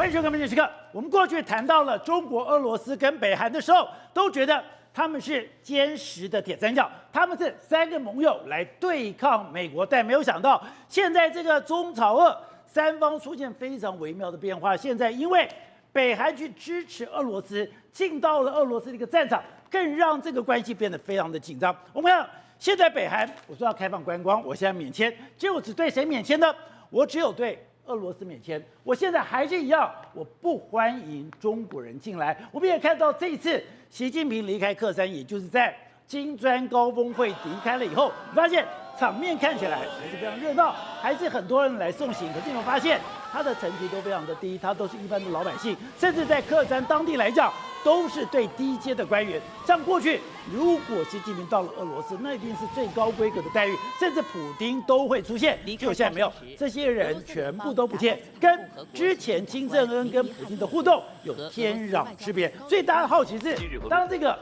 欢迎收看《关键时刻》。我们过去谈到了中国、俄罗斯跟北韩的时候，都觉得他们是坚实的铁三角，他们是三个盟友来对抗美国。但没有想到，现在这个中朝俄三方出现非常微妙的变化。现在因为北韩去支持俄罗斯，进到了俄罗斯的一个战场，更让这个关系变得非常的紧张。我们看，现在北韩我说要开放观光，我现在免签，结果只对谁免签呢？我只有对俄罗斯免签。我现在还是一样，我不欢迎中国人进来。我们也看到这一次习近平离开克山，也就是在金砖高峰会离开了以后，你发现场面看起来还是非常热闹，还是很多人来送行。可是你会发现，他的层级都非常的低，他都是一般的老百姓，甚至在克山当地来讲，都是对低阶的官员。像过去，如果习近平到了俄罗斯，那一定是最高规格的待遇，甚至普丁都会出现。结果现在没有，这些人全部都不见，跟之前金正恩跟普京的互动有天壤之别。所以大家好奇是，当这个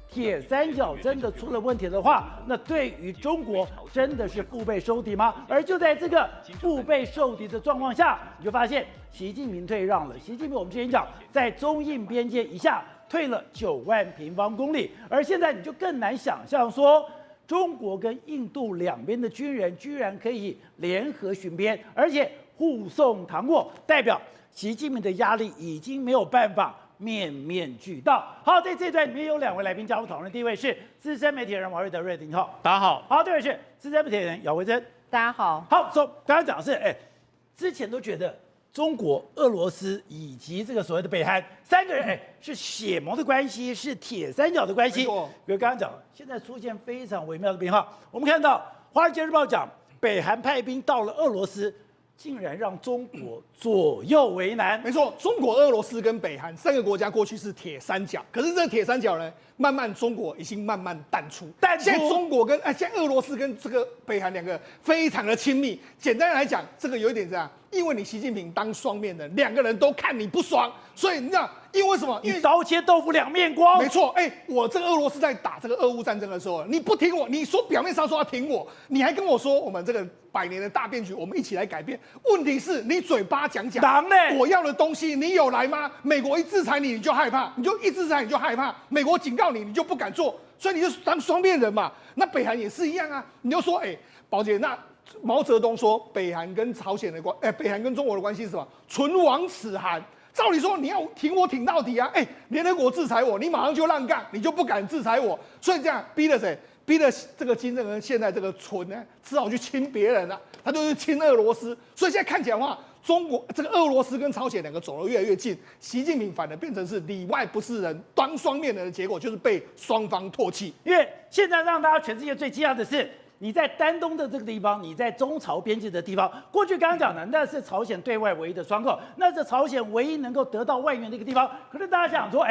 铁三角真的出了问题的话，那对于中国真的是腹背受敌吗？而就在这个腹背受敌的状况下，你就发现习近平退让了。习近平我们之前讲，在中印边界以下退了9万平方公里，而现在你就更难想象说，中国跟印度两边的军人居然可以联合巡边，而且护送糖果，代表习近平的压力已经没有办法面面俱到。好，在这段里面有2位来宾加入讨论，第一位是资深媒体人王瑞德瑞德，你好，大家好。好，第二位是资深媒体人姚维珍，大家好。好，说刚刚讲的是，之前都觉得中国、俄罗斯以及这个所谓的北韩三个人，是血盟的关系，是铁三角的关系。比如刚刚讲，现在出现非常微妙的变化。我们看到《华尔街日报》讲，北韩派兵到了俄罗斯，竟然让中国左右为难。没错，中国、俄罗斯跟北韩3个国家过去是铁三角，可是这个铁三角呢，慢慢中国已经慢慢淡出。现在中国跟现在俄罗斯跟这个北韩2个非常的亲密。简单来讲，这个有一点这样，因为你习近平当双面人，2个人都看你不爽，所以你知道，因为什么？因为刀切豆腐两面光。没错，我这个俄罗斯在打这个俄乌战争的时候，你不听我，你说表面上说要挺我，你还跟我说我们这个100年的大变局，我们一起来改变。问题是你嘴巴讲，我要的东西你有来吗？美国一制裁你，你就害怕，一制裁你就害怕，美国警告你，你就不敢做，所以你就当双面人嘛。那北韩也是一样啊，你就说，宝姐，那毛泽东说北韩跟朝鲜的北韩跟中国的关系是什么？唇亡齿寒。照理说你要挺我挺到底啊！联合国制裁我，你马上就让干，你就不敢制裁我，所以这样逼了谁？逼了这个金正恩现在这个蠢呢，只好去亲别人了，他就是亲俄罗斯。所以现在看起来的话，中国这个俄罗斯跟朝鲜2个走得越来越近，习近平反而变成是里外不是人，当双面人的结果就是被双方唾弃。因为现在让大家全世界最惊讶的是，你在丹东的这个地方，你在中朝边界的地方，过去刚刚讲的那是朝鲜对外唯一的窗口，那是朝鲜唯一能够得到外援的一个地方。可是大家想说，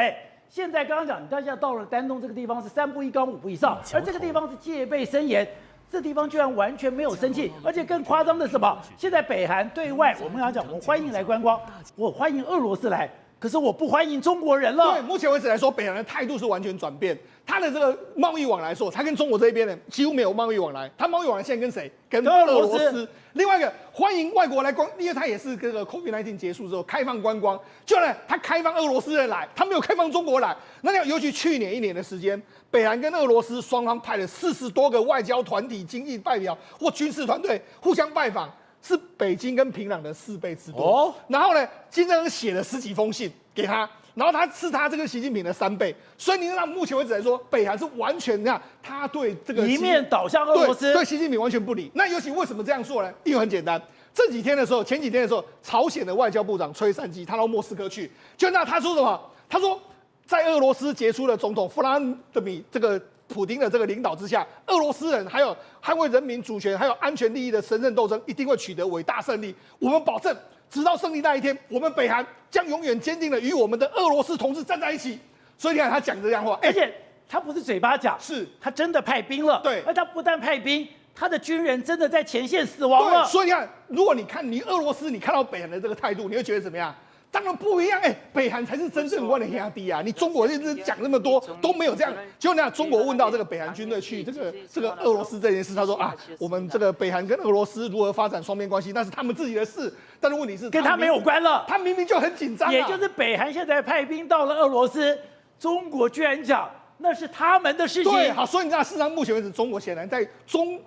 现在刚刚讲，你大家到了丹东这个地方是3步1岗5步以上，而这个地方是戒备森严，这地方居然完全没有生气，而且更夸张的是什么？现在北韩对外，我们刚刚讲，我欢迎来观光，我欢迎俄罗斯来。可是我不欢迎中国人了。对，目前为止来说，北韩的态度是完全转变。他的这个贸易往来说，他跟中国这边呢几乎没有贸易往来。他贸易往来现在跟谁？跟俄罗斯。另外一个欢迎外国来观，因为他也是这个 COVID-19 结束之后开放观光，就呢他开放俄罗斯人来，他没有开放中国来。那尤其去年1年的时间，北韩跟俄罗斯双方派了40多个外交团体、经济代表或军事团队互相拜访。是北京跟平壤的4倍之多。然后呢，金正恩写了10几封信给他，然后他是他这个习近平的3倍，所以你让目前为止来说，北韩是完全这样，他对这个一面倒向俄罗斯，对习近平完全不理。那尤其为什么这样做呢？因为很简单，前几天的时候，朝鲜的外交部长崔善基他到莫斯科去，就那他说什么？他说在俄罗斯杰出的总统弗拉德米这个普丁的这个领导之下，俄罗斯人还有捍卫人民主权还有安全利益的神圣斗争一定会取得伟大胜利。我们保证，直到胜利那一天，我们北韩将永远坚定的与我们的俄罗斯同志站在一起。所以你看他讲这样话，而且他不是嘴巴讲，是他真的派兵了。对，而他不但派兵，他的军人真的在前线死亡了。所以你看，如果你看俄罗斯，你看到北韩的这个态度，你会觉得怎么样？当然不一样，北韩才是真正的兄弟啊！你中国一直讲那么多都没有这样，结果中国问到这个北韩军队去这个俄罗斯这件事，他说啊，我们这个北韩跟俄罗斯如何发展双边关系，那是他们自己的事。但是问题是跟他没有关了，他明明就很紧张，也就是北韩现在派兵到了俄罗斯，中国居然讲那是他们的事情。对，好，所以你知道，事实上目前为止，中国显然在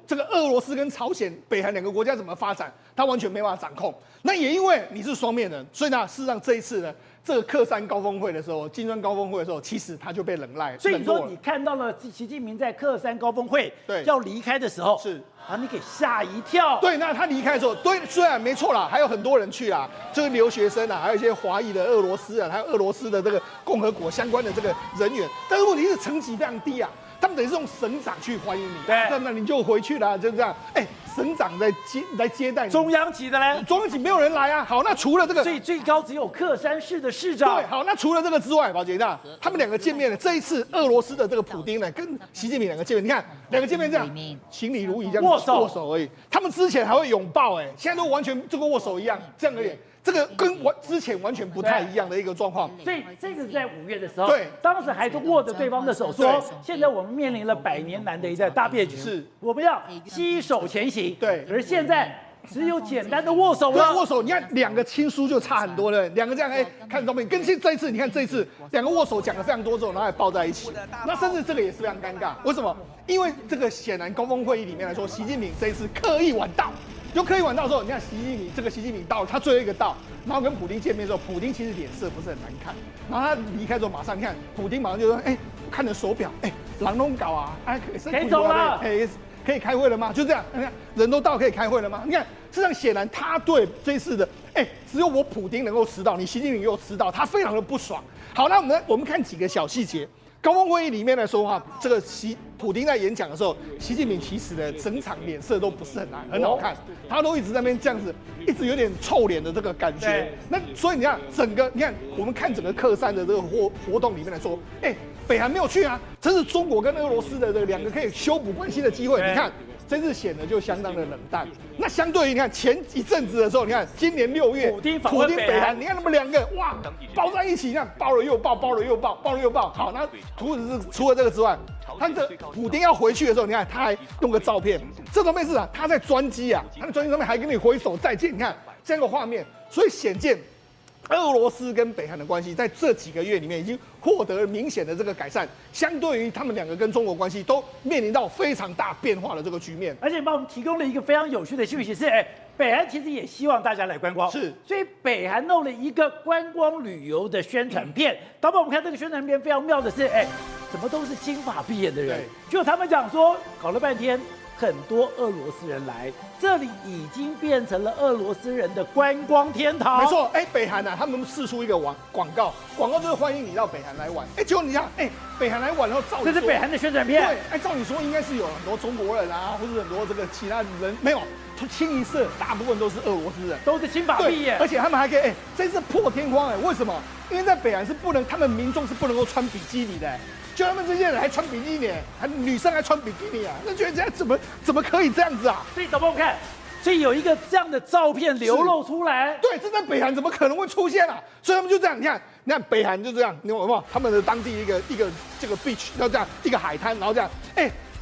这个俄罗斯跟朝鲜、北韩两个国家怎么发展，他完全没办法掌控。那也因为你是双面人，所以呢，事实上这一次呢，这个克山高峰会的时候，金砖高峰会的时候，其实他就被冷落。所以你说你看到了习近平在克山高峰会对要离开的时候，是把你给吓一跳。对，那他离开的时候，对，虽然没错啦，还有很多人去啦，就是留学生啊，还有一些华裔的俄罗斯啊，还有俄罗斯的这个共和国相关的这个人员，但是问题是层级非常低啊。他们等于是用省长去欢迎你，对，那你就回去了，就这样。省长来接待你，中央级的嘞，中央级没有人来啊。好，那除了这个，所以最高只有克山市的市长。对，好，那除了这个之外，宝杰那他们两个见面了。这一次俄罗斯的这个普丁呢，跟习近平两个见面，你看两个见面这样，行礼如仪这样握手而已。他们之前还会拥抱，现在都完全就跟握手一样，这样而已。这个跟之前完全不太一样的一个状况，所以这个是在5月的时候，对，当时还是握着对方的手说，现在我们面临了100年难的一代大变局，是，我们要携手前行，对，而现在只有简单的握手了，握手，你看两个亲疏就差很多了，两个这样看照片，跟这一次你看这一次两个握手讲了非常多之后，然后还抱在一起，那甚至这个也是非常尴尬，为什么？因为这个显然高峰会议里面来说，习近平这一次刻意晚到。就刻意晚到的时候，你看习近平到了，他最后一个到，然后跟普丁见面的时候，普丁其实脸色不是很难看。然后他离开之后，马上你看普丁马上就说：“看着手表，狼龙搞啊，可以走了，可以开会了吗？”就这样，你看人都到，可以开会了吗？你看，这样显然他对这次的，只有我普丁能够迟到，你习近平又迟到，他非常的不爽。好，那我们看几个小细节。高峰会议里面来说话，这个普丁在演讲的时候，习近平其实呢整场脸色都不是很好看，他都一直在那边这样子，一直有点臭脸的这个感觉。那所以你看我们看整个克山的这个活动里面来说，北韩没有去啊，这是中国跟俄罗斯的这两个可以修补关系的机会。你看。这次显得就相当的冷淡。那相对于你看前一阵子的时候，你看今年6月，普丁北韩，你看他们两个哇抱在一起，你看抱了又抱，抱了又抱，抱了又抱。好，那除了这个之外，他这普丁要回去的时候，你看他还用个照片，这照片是他在专机啊，他的专机上面还跟你挥手再见，你看这样一个画面，所以显见。俄罗斯跟北韩的关系在这几个月里面已经获得明显的这个改善，相对于他们两个跟中国关系都面临到非常大变化的这个局面。而且帮我们提供了一个非常有趣的讯息是，北韩其实也希望大家来观光，是，所以北韩弄了一个观光旅游的宣传片。当我们看这个宣传片非常妙的是，怎么都是金发碧眼的人，就他们讲说搞了半天。很多俄罗斯人来，这里已经变成了俄罗斯人的观光天堂。没错，北韩啊，他们释出一个广告就是欢迎你到北韩来玩。结果你看，北韩来玩，然后照理说这是北韩的宣传片。对，照理说应该是有很多中国人啊，或者很多这个其他人，没有，清一色大部分都是俄罗斯人，都是金发碧眼，而且他们还可以，这次破天荒为什么？因为在北韩是不能，他们民众是不能够穿比基尼的。就他们这些人还穿比基尼，女生还穿比基尼啊，那觉得这样怎么可以这样子啊？所以导播看，所以有一个这样的照片流露出来，对，这在北韩怎么可能会出现啊？所以他们就这样，你看北韩就这样，你有没有？他们的当地一个这个 beach 要这样一个海滩，然后这样，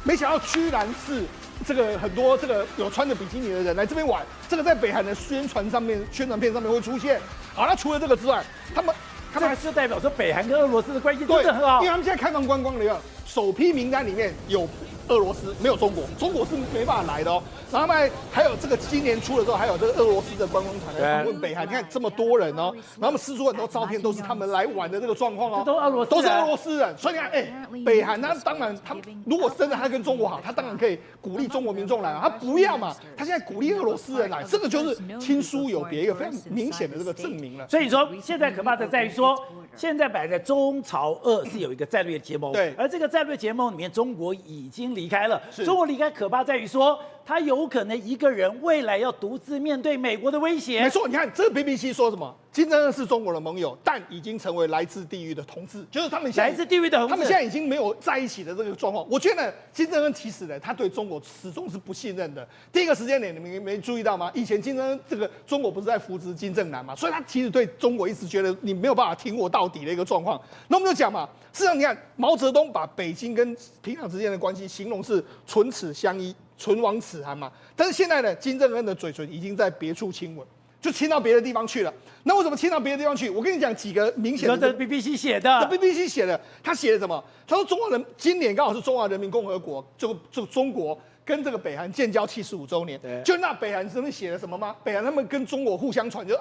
没想到居然是这个很多这个有穿着比基尼的人来这边玩，这个在北韩的宣传片上面会出现。好，那除了这个之外，他们还是代表说北韩跟俄罗斯的关系真的很好，因为他们现在开放观光的首批名单里面有俄罗斯，没有中国，中国是没办法来的哦。然后他们还有这个今年初的时候，还有这个俄罗斯的观光团来访问北韩，你看这么多人哦，然后他们释出很多照片，都是他们来玩的这个状况哦，都是俄罗斯人，所以你看，北韩他当然他如果真的他跟中国好，他当然可以鼓励中国民众来，他不要嘛，他现在鼓励俄罗斯人来，这个就是亲疏有别，一个非常明显的这个证明了。所以说现在可怕的在于说。现在摆在中朝俄是有一个战略结盟，对，而这个战略结盟里面，中国已经离开了。中国离开可怕在于说，他有可能一个人未来要独自面对美国的威胁。没错，你看这个 BBC 说什么？金正恩是中国的盟友，但已经成为来自地狱的同志，就是他们现在来自地狱的同志，他们现在已经没有在一起的这个状况。我觉得金正恩其实呢，他对中国始终是不信任的。第一个时间点，你们没注意到吗？以前金正恩这个中国不是在扶植金正男嘛，所以他其实对中国一直觉得你没有办法挺我到底的一个状况。那我们就讲嘛，事实上你看毛泽东把北京跟平壤之间的关系形容是唇齿相依、唇亡齿寒嘛，但是现在呢，金正恩的嘴唇已经在别处亲吻。就亲到别的地方去了。那为什么亲到别的地方去？我跟你讲几个明显的。这 BBC 写的。BBC 写的，他写的什么？他说今年刚好是中华人民共和国就中国跟这个北韩建交75周年。就那北韩上面写了什么吗？北韩他们跟中国互相传，就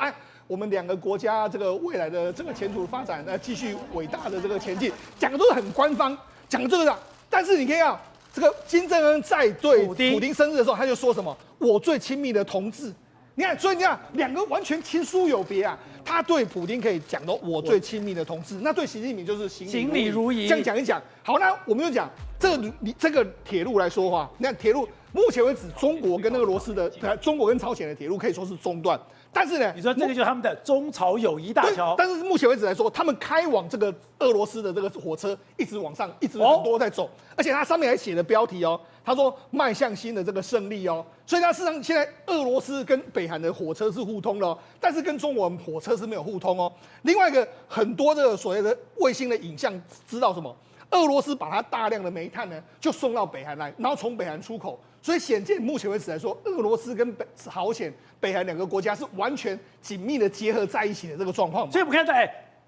我们两个国家这个未来的这个前途发展，继续伟大的这个前进，讲的都是很官方，讲的这个。但是你看啊，这个金正恩在对普丁生日的时候，他就说什么？我最亲密的同志。你看，所以你看，两个完全亲疏有别啊。他对普丁可以讲到我最亲密的同志，那对习近平就是行礼如仪。这样讲一讲，好，那我们就讲这个铁路来说话。你看铁路，目前为止，中国跟俄罗斯的、中国跟朝鲜的铁路可以说是中断。但是呢，你说这个就是他们的中朝友谊大桥。但是目前为止来说，他们开往这个俄罗斯的这个火车一直往上，一直很多在走，而且它上面还写了标题哦，他说迈向新的这个胜利哦。所以它事实上现在俄罗斯跟北韩的火车是互通的哦，但是跟中国火车是没有互通哦。另外一个很多这个所谓的卫星的影像知道什么？俄罗斯把它大量的煤炭呢就送到北韩来，然后从北韩出口。所以显见，目前为止来说，俄罗斯跟朝鲜、北韩两个国家是完全紧密的结合在一起的这个状况。所以我们看到，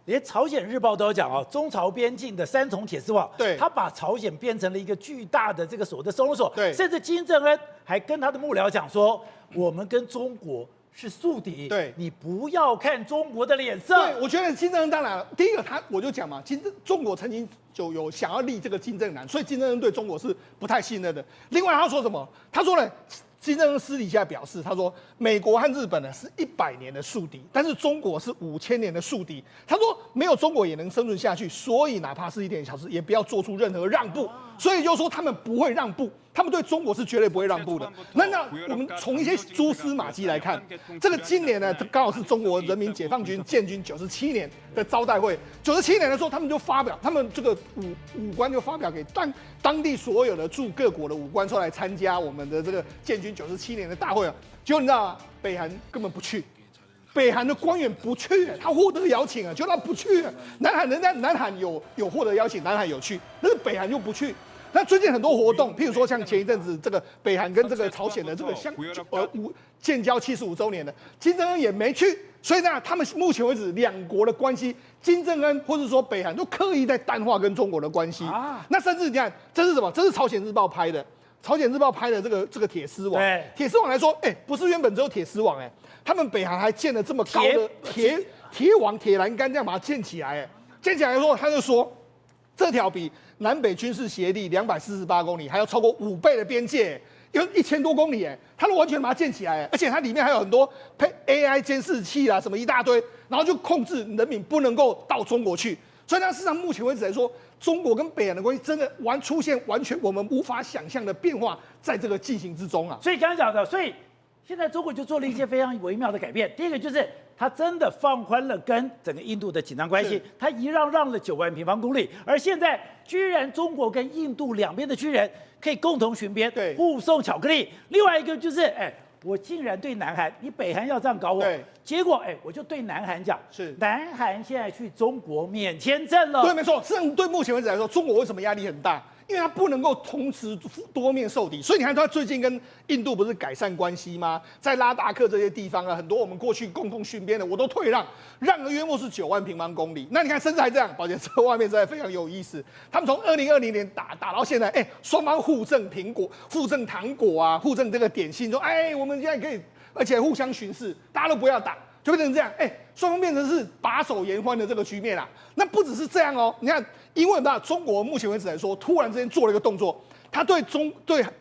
连朝鲜日报都有讲哦，中朝边境的3重铁丝网，对，他把朝鲜变成了一个巨大的这个所谓的收容所，对，甚至金正恩还跟他的幕僚讲说，我们跟中国是宿敌，对，你不要看中国的脸色。对，我觉得金正恩当然，第一个我就讲嘛，中国曾经就有想要立这个金正男，所以金正恩对中国是不太信任的。另外他说什么？他说呢，金正恩私底下表示，他说美国和日本呢是100年的宿敌，但是中国是5000年的宿敌。他说没有中国也能生存下去，所以哪怕是1点小事，也不要做出任何让步。所以就说他们不会让步，他们对中国是绝对不会让步的。那我们从一些蛛丝马迹来看，这个今年呢刚好是中国人民解放军建军97年的招待会。97年的时候，他们就发表，他们这个武官就发表给当地所有的驻各国的武官说来参加我们的这个建军97年的大会啊。结果你知道吗？北韩根本不去。北韩的官员不去，他获得邀请啊，就他不去。南韩有获得邀请，南韩有去，但是北韩就不去。那最近很多活动，譬如说像前一阵子这个北韩跟这个朝鲜的这个建交75周年的，金正恩也没去。所以呢，他们目前为止两国的关系，金正恩或者说北韩都刻意在淡化跟中国的关系啊。那甚至你看，这是什么？这是朝鲜日报拍的。朝鲜日报拍的这个铁丝网，铁丝网来说，不是原本只有铁丝网，他们北韩还建了这么高的铁网、铁栏杆，这样把它建起来，建起来的时候，他就说，这条比南北军事协力248公里还要超过5倍的边界，有1000多公里，他都完全把它建起来，而且它里面还有很多AI 监视器啦，什么一大堆，然后就控制人民不能够到中国去。所以呢，事实上目前为止来说，中国跟北韩的关系真的出现完全我们无法想象的变化，在这个进行之中啊。所以刚刚讲的，所以现在中国就做了一些非常微妙的改变。第一个就是它真的放宽了跟整个印度的紧张关系，它一让了9万平方公里，而现在居然中国跟印度两边的军人可以共同巡边，对，互送巧克力。另外一个就是，我竟然对南韩，你北韩要这样搞我，结果我就对南韩讲，是南韩现在去中国免签证了。对，没错。实际上对目前为止来说，中国为什么压力很大？因为它不能够同时多面受敌，所以你看它最近跟印度不是改善关系吗？在拉达克这些地方啊，很多我们过去共同巡边的，我都退让了约莫是9万平方公里。那你看，甚至还这样，宝姐，这外面真的非常有意思。他们从2020年打到现在，双方互赠苹果、互赠糖果啊，互赠这个点心，说我们现在可以，而且互相巡视，大家都不要打。就变成这样，双方变成是把手言欢的这个局面啦。那不只是这样哦，你看，因为中国目前为止来说，突然之间做了一个动作，他对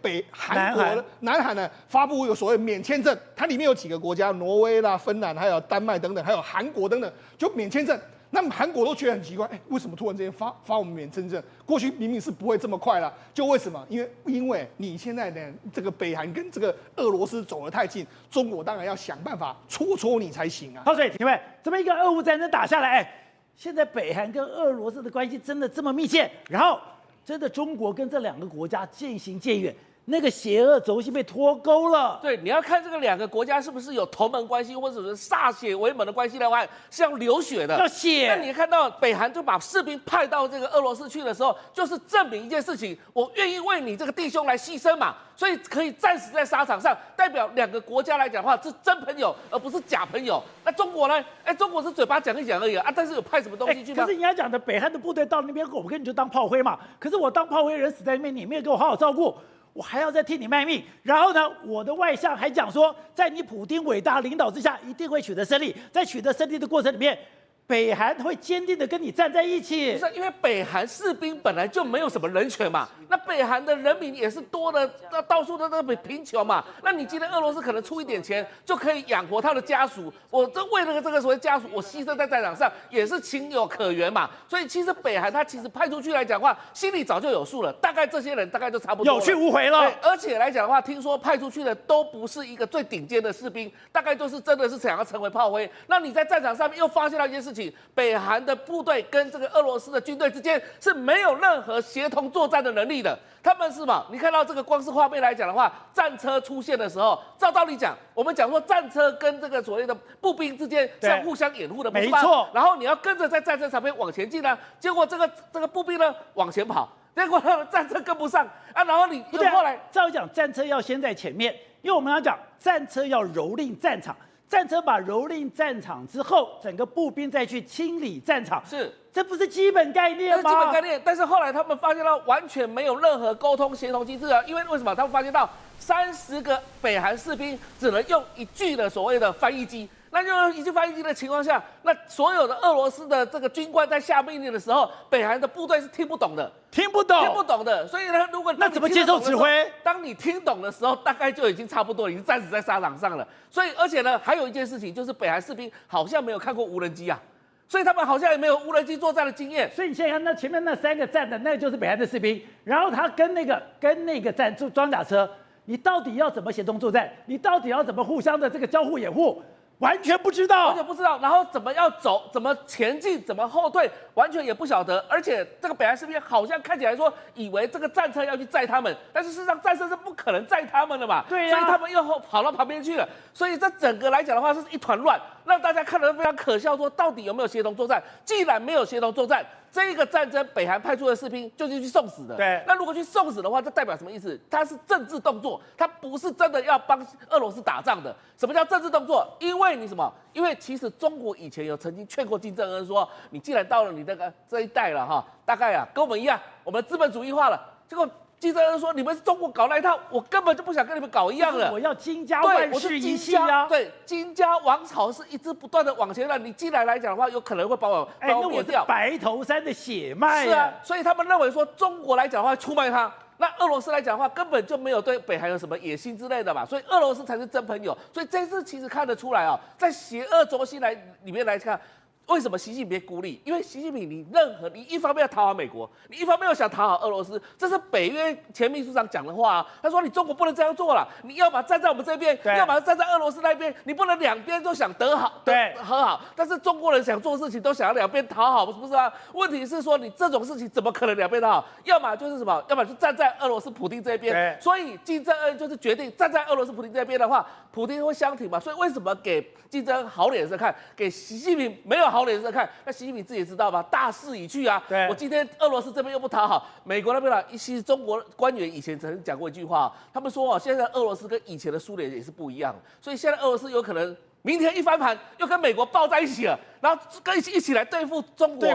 北韩国的南韩呢发布一个所谓免签证，它里面有几个国家，挪威啦、芬兰、还有丹麦等等，还有韩国等等，就免签证。那么韩国都觉得很奇怪，为什么突然之间发我们免签证？过去明明是不会这么快啦，就为什么？因为你现在的这个北韩跟这个俄罗斯走得太近，中国当然要想办法戳你才行啊。好，所以请问，这么一个俄乌战争打下来，现在北韩跟俄罗斯的关系真的这么密切？然后真的中国跟这两个国家渐行渐远？那个邪恶轴心被脱钩了。对，你要看这个两个国家是不是有同盟关系，或者是歃血为盟的关系的话，是要流血的。要血。那你看到北韩就把士兵派到这个俄罗斯去的时候，就是证明一件事情，我愿意为你这个弟兄来牺牲嘛，所以可以战死在沙场上，代表两个国家来讲的话是真朋友，而不是假朋友。那中国呢？中国是嘴巴讲一讲而已啊，但是有派什么东西去吗？可是你要讲的北韩的部队到那边，我跟你就当炮灰嘛。可是我当炮灰，人死在那边，你没有给我好好照顾。我还要再替你卖命，然后呢，我的外相还讲说，在你普丁伟大领导之下，一定会取得胜利。在取得胜利的过程里面，北韩会坚定的跟你站在一起。不是，因为北韩士兵本来就没有什么人权嘛，那北韩的人民也是多的，到处都贫穷嘛。那你今天俄罗斯可能出一点钱就可以养活他的家属，我这为了这个所谓家属，我牺牲在战场上也是情有可原嘛。所以其实北韩他其实派出去来讲的话，心里早就有数了，大概这些人大概就差不多有去无回了。而且来讲的话，听说派出去的都不是一个最顶尖的士兵，大概就是真的是想要成为炮灰。那你在战场上面又发现了一件事情。北韩的部队跟这个俄罗斯的军队之间是没有任何协同作战的能力的。他们是嘛？你看到这个光是画面来讲的话，战车出现的时候，照道理讲，我们讲说战车跟这个所谓的步兵之间是要互相掩护的，没错。然后你要跟着在战车上面往前进呢，结果这个步兵呢往前跑，结果他们战车跟不上啊，然后你后来照理讲，战车要先在前面，因为我们要讲战车要蹂躏战场。战车把蹂躏战场之后，整个步兵再去清理战场，这不是基本概念吗？这是基本概念，但是后来他们发现到完全没有任何沟通协同机制啊，因为什么？他们发现到30个北韩士兵只能用1具的所谓的翻译机。那就1具翻译机的情况下，那所有的俄罗斯的这个军官在下命令的时候，北韩的部队是听不懂的，听不懂的。所以呢，如果那怎么接受指挥？当你听懂的时候，大概就已经差不多已经战死在沙场上了。所以，而且呢，还有一件事情就是北韩士兵好像没有看过无人机啊，所以他们好像也没有无人机作战的经验。所以你现在看那前面那3个站的，那个就是北韩的士兵，然后他跟那个站装甲车，你到底要怎么协同作战？你到底要怎么互相的这个交互掩护？完全不知道，然后怎么要走，怎么前进，怎么后退，完全也不晓得。而且这个北韩士兵好像看起来说，以为这个战车要去载他们，但是事实上战车是不可能载他们的嘛。对所以他们又跑到旁边去了。所以这整个来讲的话，是一团乱，让大家看得非常可笑。说到底有没有协同作战？既然没有协同作战，这一个战争，北韩派出的士兵就是去送死的。对，那如果去送死的话，这代表什么意思？它是政治动作，它不是真的要帮俄罗斯打仗的。什么叫政治动作？因为你什么？因为其实中国以前有曾经劝过金正恩说，你既然到了你这一代了哈，大概跟我们一样，我们资本主义化了。结果金正恩说，你们是中国搞那一套，我根本就不想跟你们搞一样了。我要金家万世一系啊！对，金家王朝是一直不断的往前的，你进来讲的话，有可能会把我灭掉。白头山的血脉是啊，所以他们认为说中国来讲的话出卖他。那俄罗斯来讲的话，根本就没有对北韩有什么野心之类的嘛，所以俄罗斯才是真朋友。所以这次其实看得出来啊，在邪恶轴心里面来看，为什么习近平孤立？因为习近平你一方面要讨好美国，你一方面又想讨好俄罗斯，这是北约前秘书长讲的话啊。他说你中国不能这样做了，你要么站在我们这边，要么站在俄罗斯那边，你不能两边都想和好。但是中国人想做事情都想要两边讨好，不是吗？问题是说你这种事情怎么可能两边讨好？要么就是什么，要么就站在俄罗斯普丁这边。所以金正恩就是决定站在俄罗斯普丁这边的话，普丁会相挺嘛。所以为什么给金正恩好脸色看，给习近平没有好脸色看？那习近平自己也知道吧，大势已去啊。我今天俄罗斯这边又不讨好，美国那边其实中国官员以前曾经讲过一句话，他们说现在俄罗斯跟以前的苏联也是不一样，所以现在俄罗斯有可能明天一翻盘，又跟美国抱在一起了，然后一起来对付中国。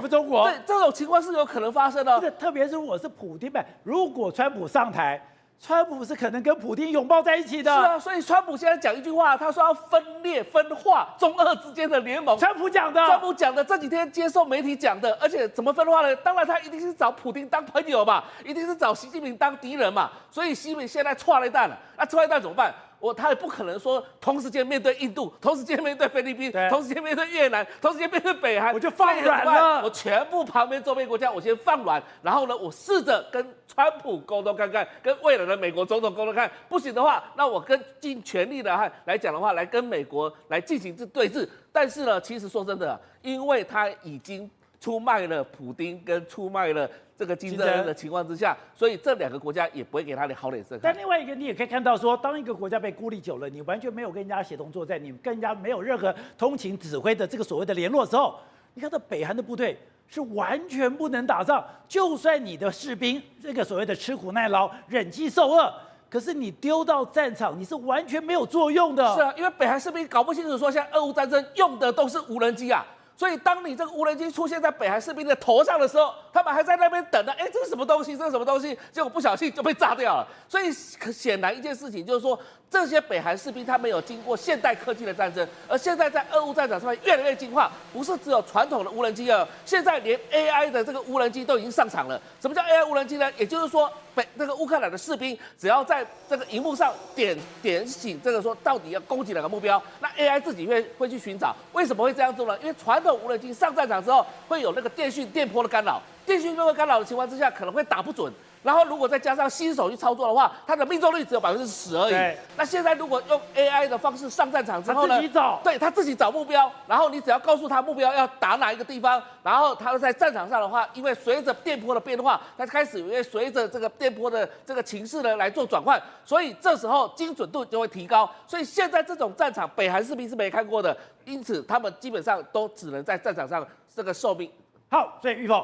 对，这种情况是有可能发生的。特别是如果是普丁如果川普上台，川普是可能跟普丁拥抱在一起的。是啊，所以川普现在讲一句话，他说要分裂分化中俄之间的联盟。川普讲的，这几天接受媒体讲的，而且怎么分化呢？当然他一定是找普丁当朋友嘛，一定是找习近平当敌人嘛。所以习近平现在错了一蛋了，那错了一蛋怎么办？他也不可能说同时间面对印度，同时间面对菲律宾，同时间面对越南，同时间面对北韩，我就放软了，我全部旁边周边国家我先放软，然后呢，我试着跟川普沟通看看，跟未来的美国总统沟通看，不行的话，那我尽全力的来讲的话，来跟美国来进行对峙。但是呢，其实说真的，因为他已经出卖了普丁跟出卖了这个金正恩的情况之下，所以这2个国家也不会给他的好脸色看。但另外一个，你也可以看到说，当一个国家被孤立久了，你完全没有跟人家协同作战，你跟人家没有任何通勤指挥的这个所谓的联络的时候，你看到北韩的部队是完全不能打仗，就算你的士兵这个所谓的吃苦耐劳、忍饥受饿，可是你丢到战场，你是完全没有作用的。是啊，因为北韩士兵搞不清楚说，现在俄乌战争用的都是无人机啊。所以，当你这个无人机出现在北韩士兵的头上的时候，他们还在那边等着，哎，这是什么东西？这是什么东西？结果不小心就被炸掉了。所以，显然一件事情就是说，这些北韩士兵他没有经过现代科技的战争，而现在在俄乌战场上面越来越进化，不是只有传统的无人机了，现在连 AI 的这个无人机都已经上场了。什么叫 AI 无人机呢？也就是说，这个乌克兰的士兵只要在这个荧幕上点醒这个说到底要攻击哪个目标，那 AI 自己会去寻找。为什么会这样做呢？因为传统无人机上战场之后会有那个电波的干扰，电讯波的干扰的情况之下可能会打不准。然后如果再加上新手去操作的话，它的命中率只有10%而已。那现在如果用 AI 的方式上战场之后呢，他自己找目标，然后你只要告诉他目标要打哪一个地方，然后他在战场上的话，因为随着电波的变化，他开始会随着这个电波的这个情势呢来做转换，所以这时候精准度就会提高。所以现在这种战场，北韩士兵是没看过的，因此他们基本上都只能在战场上这个受命。好，所以玉凤。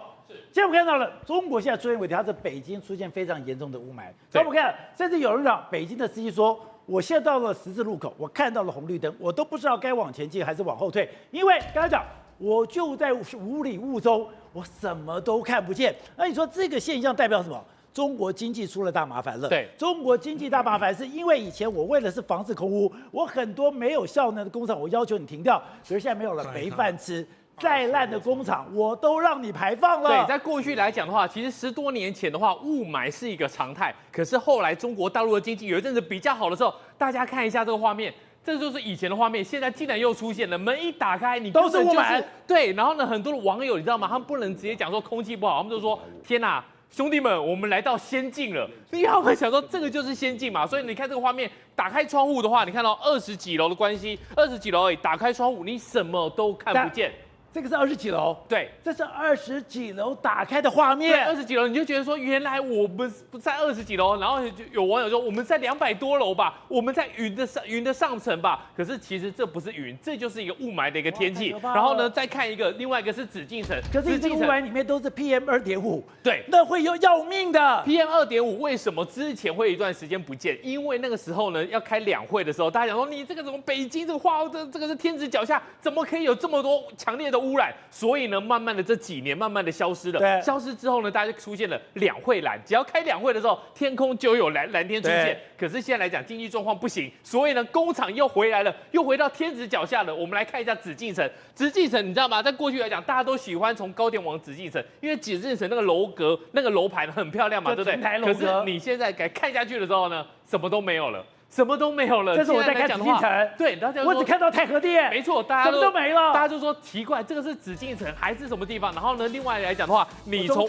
现在我们看到了，中国现在出现问题，它是北京出现非常严重的雾霾。所以我们看，甚至有人讲，北京的司机说，我现在到了十字路口，我看到了红绿灯，我都不知道该往前进还是往后退，因为刚才讲，我就在雾里雾中，我什么都看不见。那你说这个现象代表什么？中国经济出了大麻烦了。对，中国经济大麻烦是因为以前我为的是防止空污，我很多没有效能的工厂，我要求你停掉，可是现在没有了，没饭吃。再烂的工厂，我都让你排放了。对，在过去来讲的话，其实10多年前的话，雾霾是一个常态。可是后来中国大陆的经济有一阵子比较好的时候，大家看一下这个画面，这就是以前的画面，现在竟然又出现了。门一打开，你都是雾霾。对，然后呢，很多的网友你知道吗？他们不能直接讲说空气不好，他们就说天哪。兄弟们，我们来到先进了，因为他们想说这个就是先进嘛，所以你看这个画面，打开窗户的话，你看到20几楼的关系，20几楼而已，打开窗户，你什么都看不见。这个是20几楼，对，这是20几楼打开的画面。对，20几楼，你就觉得说，原来我们不在20几楼，然后就有网友说我们在200多楼吧，我们在云的上层吧。可是其实这不是云，这就是一个雾霾的一个天气。然后呢，再看一个，另外一个是紫禁城。可是这个雾霾里面都是 PM2.5，对，那会要命的。PM2.5为什么之前会有一段时间不见？因为那个时候呢，要开两会的时候，大家讲说你这个怎么北京这个这个是天子脚下，怎么可以有这么多强烈的污染？所以呢，慢慢的这几年慢慢的消失了。对，消失之后呢，大家就出现了两会蓝，只要开两会的时候，天空就有蓝天出现。可是现在来讲，经济状况不行，所以呢，工厂又回来了，又回到天子脚下了。我们来看一下紫禁城。紫禁城你知道吗？在过去来讲，大家都喜欢从高点往紫禁城，因为紫禁城那个楼阁、那个楼盘很漂亮嘛，对不对？可是你现在给看下去的时候呢，什么都没有了。什么都没有了。这是我在看紫禁城，对，大家我只看到太和殿，没错，大家什么都没了。大家就说奇怪，这个是紫禁城还是什么地方？然后呢，另外来讲的话，你从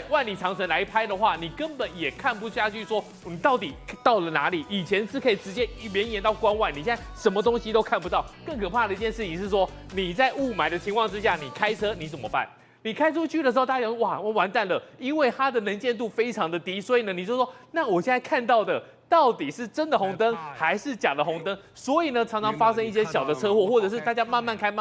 万里长城来拍的话，你根本也看不下去，说你到底到了哪里？以前是可以直接绵延到关外，你现在什么东西都看不到。更可怕的一件事情是说，你在雾霾的情况之下，你开车你怎么办？你开出去的时候，大家说哇，我完蛋了，因为它的能见度非常的低，所以呢，你就说那我现在看到的。到底是真的红灯还是假的红灯？所以呢，常常发生一些小的车祸，或者是大家慢慢开，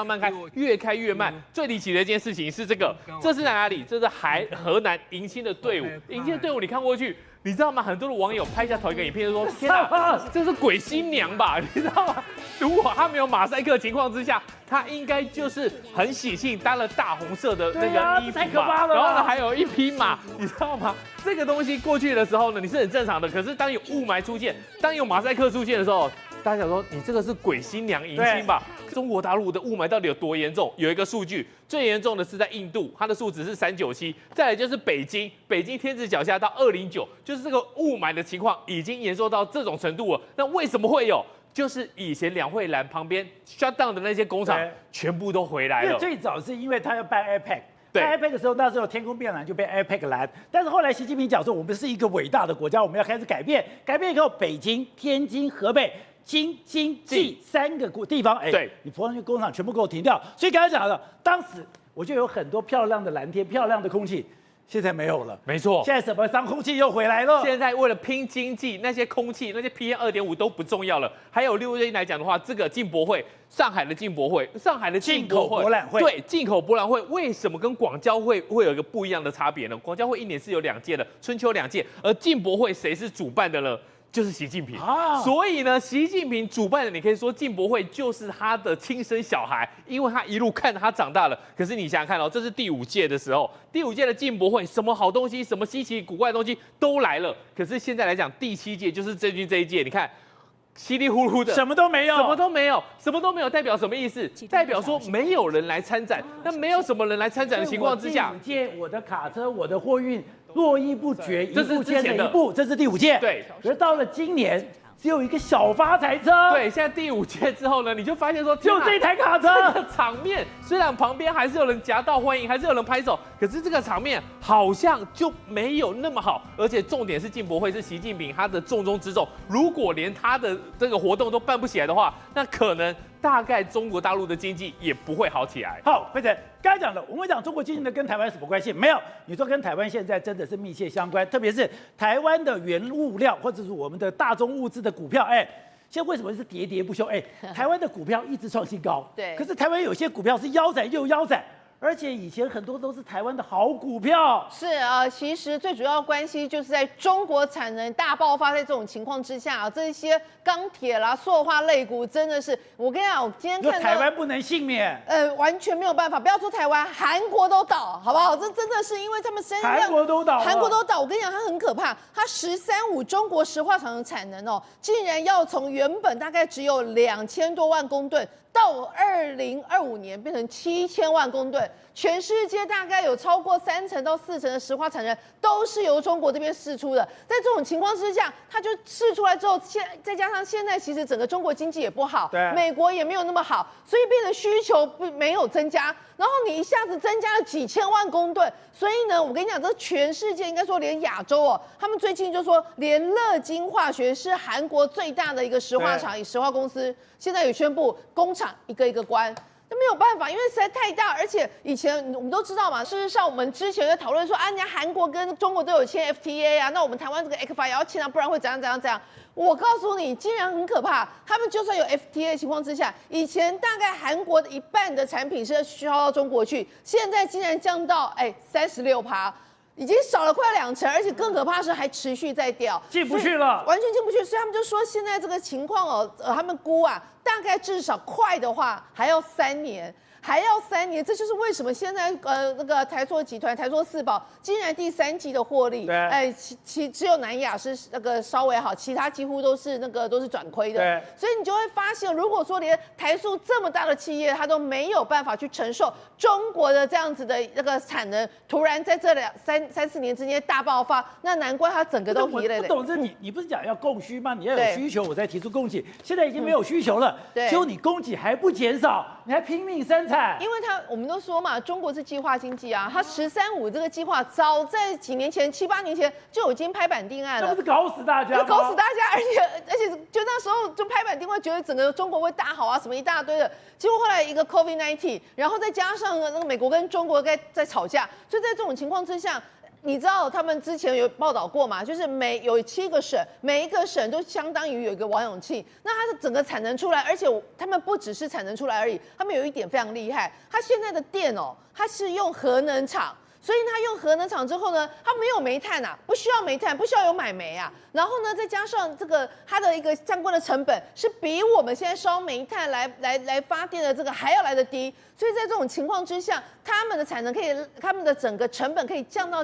越开越慢。最离奇的一件事情是这个，这是哪里？这是河南迎亲的队伍。迎亲的队伍，你看过去，你知道吗？很多的网友拍下同一个影片，就说：“天哪，这是鬼新娘吧？”你知道吗？如果他没有马赛克情况之下，他应该就是很喜庆，搭了大红色的那个衣服嘛。然后呢，还有一匹马，你知道吗？这个东西过去的时候呢，你是很正常的。可是当有雾霾出现，当有马赛克出现的时候，大家想说你这个是鬼新娘迎亲吧？中国大陆的雾霾到底有多严重？有一个数据，最严重的是在印度，它的数值是397，再来就是北京，北京天子脚下到209，就是这个雾霾的情况已经严重到这种程度了。那为什么会有？就是以前两会栏旁边 shut down 的那些工厂全部都回来了。因为最早是因为他要办 APEC。对 APEC 的时候，那时候天空变蓝就被 APEC 拦，但是后来习近平讲说，我们是一个伟大的国家，我们要开始改变。改变以后，北京、天津、河北、京冀3个地方，对，你佛山工厂全部给我停掉。所以刚才讲的，当时我就有很多漂亮的蓝天、漂亮的空气，现在没有了。没错，现在什么脏空气又回来了？现在为了拼经济，那些空气、那些 PM2.5都不重要了。还有6月来讲的话，这个进博会，上海的进博会，进口博览会，对，进口博览会为什么跟广交会会有一个不一样的差别呢？广交会1年是有2届的，春秋2届，而进博会谁是主办的呢？就是习近平啊，所以呢，习近平主办的，你可以说进博会就是他的亲生小孩，因为他一路看着他长大了。可是你想想看哦，这是第5届的时候，第5届的进博会，什么好东西，什么稀奇古怪的东西都来了。可是现在来讲，第7届就是郑钧这一届，你看稀里糊涂的，什么都没有，什么都没有，什么都没有，代表什么意思？代表说没有人来参展。那没有什么人来参展的情况之下，第5届我的卡车，我的货运络绎不绝，这是之前的一步，这是第5届。对，而到了今年，只有一个小发财车。对，现在第5届之后呢，你就发现说，就这台卡车，这个场面虽然旁边还是有人夹道欢迎，还是有人拍手，可是这个场面好像就没有那么好。而且重点是进博会是习近平他的重中之重，如果连他的这个活动都办不起来的话，那可能大概中国大陆的经济也不会好起来。好，飞晨刚才讲的，我们讲中国经济呢跟台湾什么关系？没有，你说跟台湾现在真的是密切相关，特别是台湾的原物料或者是我们的大宗物资的股票，现在为什么是喋喋不休？台湾的股票一直创新高，对，可是台湾有些股票是腰斩又腰斩。而且以前很多都是台湾的好股票，是啊，其实最主要关系就是在中国产能大爆发，在这种情况之下这些钢铁啦、塑化类股真的是，我跟你讲，我今天看到台湾不能幸免，完全没有办法，不要说台湾，韩国都倒，好不好？这真的是因为他们身上韩国都倒，我跟你讲，它很可怕，它“13.5”中国石化厂的产能竟然要从原本大概只有2000多万公吨。到2025年变成7000万公吨，全世界大概有超过3%到4%的石化产能都是由中国这边释出的。在这种情况之下，它就释出来之后，再加上现在其实整个中国经济也不好，美国也没有那么好，所以变得需求没有增加。然后你一下子增加了几千万公吨，所以呢，我跟你讲，这全世界应该说连亚洲他们最近就说，连乐金化学是韩国最大的一个石化厂、石化公司，现在也宣布工厂一个一个关。那没有办法，因为实在太大，而且以前我们都知道嘛。事实上，我们之前在讨论说，人家韩国跟中国都有签 FTA 啊，那我们台湾这个 ECFA 也要签啊，不然会怎样。我告诉你，竟然很可怕。他们就算有 FTA 的情况之下，以前大概韩国的1半的产品是需要到中国去，现在竟然降到36%。已经少了快2成，而且更可怕的是还持续在掉，进不去了，完全进不去。所以他们就说现在这个情况他们估大概至少快的话还要3年。这就是为什么现在那个台塑集团、台塑四宝竟然第3季的获利，只有南亚是那个稍微好，其他几乎都是转亏的。所以你就会发现，如果说连台塑这么大的企业，它都没有办法去承受中国的这样子的那个产能，突然在这3、4年之间大爆发，那难怪它整个都疲累了。不懂，你不是讲要供需吗？你要有需求，我才提出供给。现在已经没有需求了，结果你供给还不减少，你还拼命生产。因为我们都说嘛，中国是计划经济啊，它13.5这个计划早在几年前、7、8年前就已经拍板定案了，那不是搞死大家吗？搞死大家，而且就那时候就拍板定案，觉得整个中国会大好啊，什么一大堆的。结果后来一个 COVID-19， 然后再加上那个美国跟中国在吵架，所以在这种情况之下。你知道他们之前有报道过嘛？就是有7个省，每一个省都相当于有一个王永庆。那它的整个产能出来，而且他们不只是产能出来而已，他们有一点非常厉害，它现在的电它是用核能厂。所以他用核能厂之后呢，他没有煤炭啊，不需要煤炭，不需要有买煤啊。然后呢，再加上这个它的一个相关的成本是比我们现在烧煤炭来发电的这个还要来得低。所以在这种情况之下，他们的产能可以，他们的整个成本可以降到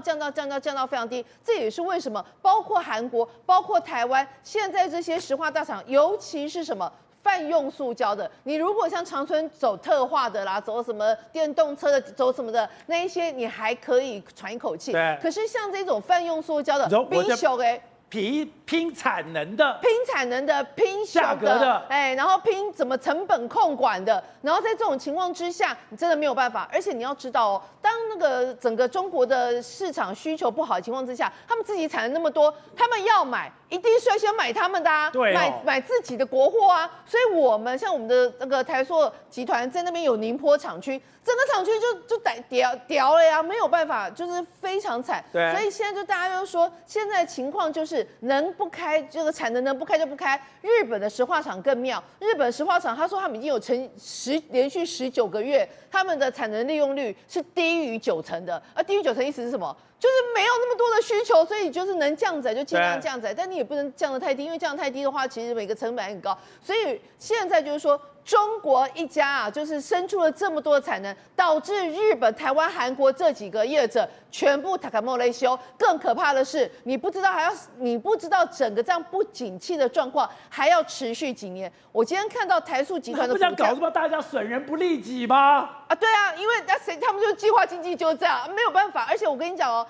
非常低。这也是为什么包括韩国、包括台湾，现在这些石化大厂，尤其是什么泛用塑胶的，你如果像长春走特化的啦，走什么电动车的，走什么的那一些，你还可以喘一口气。对。可是像这种泛用塑胶的，冰熊拼产能的，拼价格的，然后拼怎么成本控管的，然后在这种情况之下，你真的没有办法。而且你要知道哦，当那个整个中国的市场需求不好的情况之下，他们自己产了那么多，他们要买，一定是要先买他们的啊，对哦，买自己的国货啊。所以我们像我们的那个台塑集团在那边有宁波厂区，整个厂区就屌了呀，没有办法，就是非常惨。对，所以现在就大家就说，现在情况就是能不开这个产能能不开就不开。日本的石化厂更妙，日本石化厂他说他们已经有连续19个月，他们的产能利用率是低于90%的。低于90%意思是什么？就是没有那么多的需求，所以就是能降载就尽量降载，但你也不能降得太低，因为降得太低的话，其实每个成本很高。所以现在就是说，中国一家啊，就是生出了这么多的产能，导致日本、台湾、韩国这几个业者全部塔卡莫雷修。更可怕的是，你不知道整个这样不景气的状况还要持续几年。我今天看到台塑集团的股价，不想搞什么大家损人不利己吗？对啊，因为他们就是计划经济就是这样，没有办法。而且我跟你讲哦，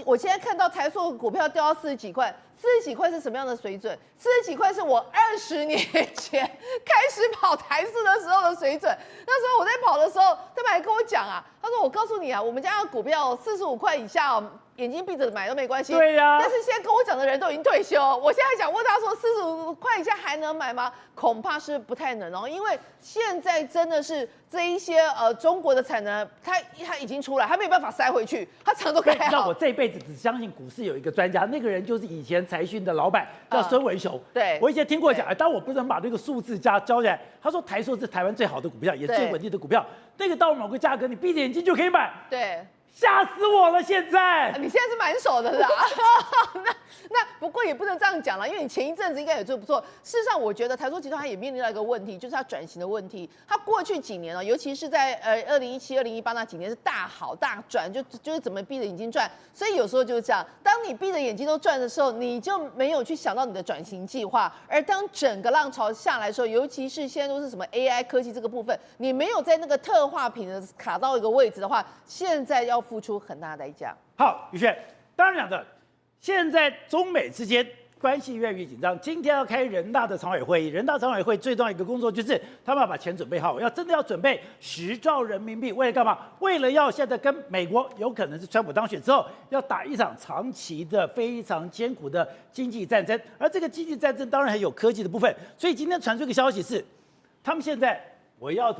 我现在看到台塑股票掉到40几块，40几块是什么样的水准？40几块是我20年前开始跑台塑的时候的水准。那时候我在跑的时候，他们还跟我讲啊，他说我告诉你啊，我们家的股票45块以下哦，眼睛闭着买都没关系。对呀。但是现在跟我讲的人都已经退休，我现在想问他说45块以下还能买吗？恐怕是不太能哦，因为现在真的是这一些中国的产能，它已经出来，它没有办法塞回去，它厂都开好。那我这辈子只相信股市有一个专家，那个人就是以前财讯的老板，叫孙文雄。对，我以前听过讲，但我不能把这个数字交起来。他说台塑是台湾最好的股票，也是最稳定的股票，那个到某个价格，你闭着眼睛就可以买。对。吓死我了！现在你现在是满手的是吧？那不过也不能这样讲了，因为你前一阵子应该也做不错。事实上，我觉得台塑集团它也面临到一个问题，就是它转型的问题。它过去几年尤其是在2017、2018那几年是大好大转，就是怎么闭着眼睛赚。所以有时候就是这样，当你闭着眼睛都赚的时候，你就没有去想到你的转型计划。而当整个浪潮下来的时候，尤其是现在都是什么 AI 科技这个部分，你没有在那个特化品的卡到一个位置的话，现在要付出很大的代价。好，宇轩，当然讲的，现在中美之间关系越来越紧张。今天要开人大的常委会议，人大常委会最重要一个工作就是他们要把钱准备好，真的要准备10兆人民币，为了干嘛？为了要现在跟美国有可能是川普当选之后，要打一场长期的非常艰苦的经济战争。而这个经济战争当然还有科技的部分，所以今天传出一个消息是，他们现在。我要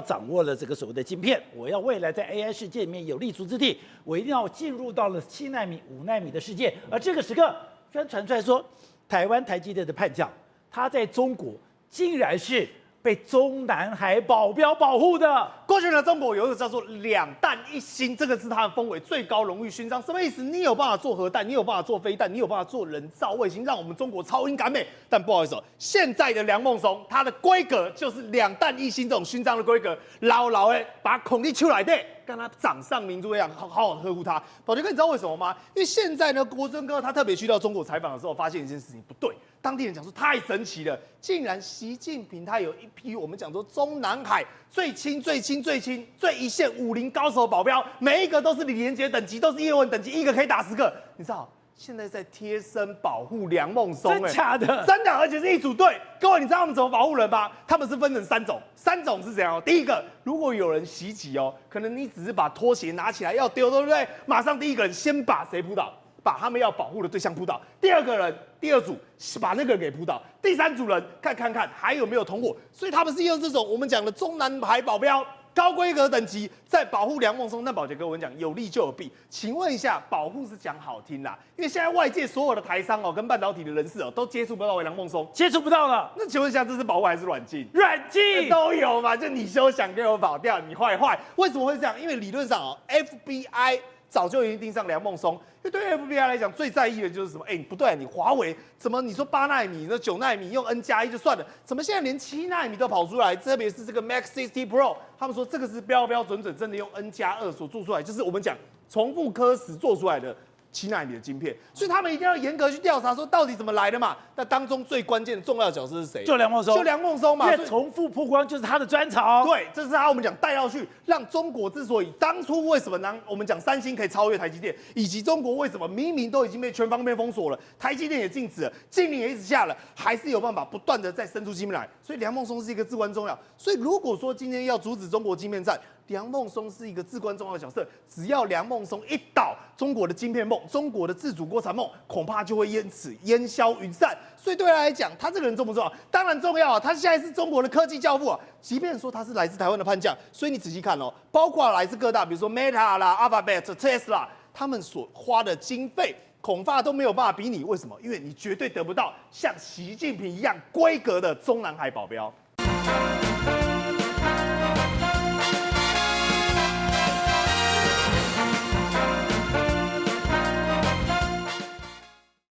掌握了这个所谓的晶片，我要未来在 AI 世界里面有立足之地，我一定要进入到了7奈米、5奈米的世界。而这个时刻，居然传出来说，台湾台积电的叛将，他在中国竟然是被中南海保镖保护的。过去呢，中国有一个叫做2弹1星，这个是他们封为最高荣誉勋章。什么意思？你有办法做核弹，你有办法做飞弹，你有办法做人造卫星，让我们中国超英赶美。但不好意思现在的梁孟松，他的规格就是2弹1星这种勋章的规格，牢牢的把孔立出来的，跟他掌上明珠一样，好好呵护他。宝杰哥，你知道为什么吗？因为现在呢，国珍哥他特别去到中国采访的时候，发现一件事情不对。当地人讲说太神奇了，竟然习近平他有一批我们讲说中南海最一线武林高手保镖，每一个都是李连杰等级，都是叶问等级，一个可以打10个。你知道现在在贴身保护梁孟松，真假的？真的，而且是一组队。各位，你知道他们怎么保护人吗？他们是分成3种，3种是怎样？第一个，如果有人袭击可能你只是把拖鞋拿起来要丢，对不对？马上第一个人先把谁扑倒？把他们要保护的对象扑倒，第2组把那个人给扑倒，第3组人看还有没有同伙，所以他们是用这种我们讲的中南海保镖高规格等级在保护梁孟松。那宝杰哥，我跟你讲，有利就有弊。请问一下，保护是讲好听啦，因为现在外界所有的台商跟半导体的人士都接触不到梁孟松，接触不到了。那请问一下，这是保护还是软禁？软禁都有嘛？就你休想给我跑掉，你坏。为什么会这样？因为理论上FBI 早就已经盯上梁孟松，因为对于 FBI 来讲，最在意的就是什么？不对，你华为怎么你说8奈米、那9奈米用 N+1就算了，怎么现在连7奈米都跑出来？特别是这个 Max 60 Pro， 他们说这个是标准真的用 N+2所做出来，就是我们讲重复科时做出来的7奈米的晶片，所以他们一定要严格去调查，说到底怎么来的嘛？那当中最关键的重要角色是谁？就梁孟松嘛。因为重复曝光就是他的专长。对，这是我们讲带到去，让中国之所以当初为什么我们讲三星可以超越台积电，以及中国为什么明明都已经被全方面封锁了，台积电也禁止了，禁令也一直下了，还是有办法不断的再生出晶片来。所以梁孟松是一个至关重要。所以如果说今天要阻止中国晶片战，梁孟松是一个至关重要的角色。只要梁孟松一倒，中国的晶片梦、中国的自主国产梦，恐怕就会因此烟消云散。所以对他来讲，他这个人重不重要？当然重要啊！他现在是中国的科技教父啊。即便说他是来自台湾的叛将，所以你仔细看哦，包括来自各大，比如说 Meta 啦、Alphabet、Tesla， 他们所花的经费，恐怕都没有办法比拟。为什么？因为你绝对得不到像习近平一样规格的中南海保镖。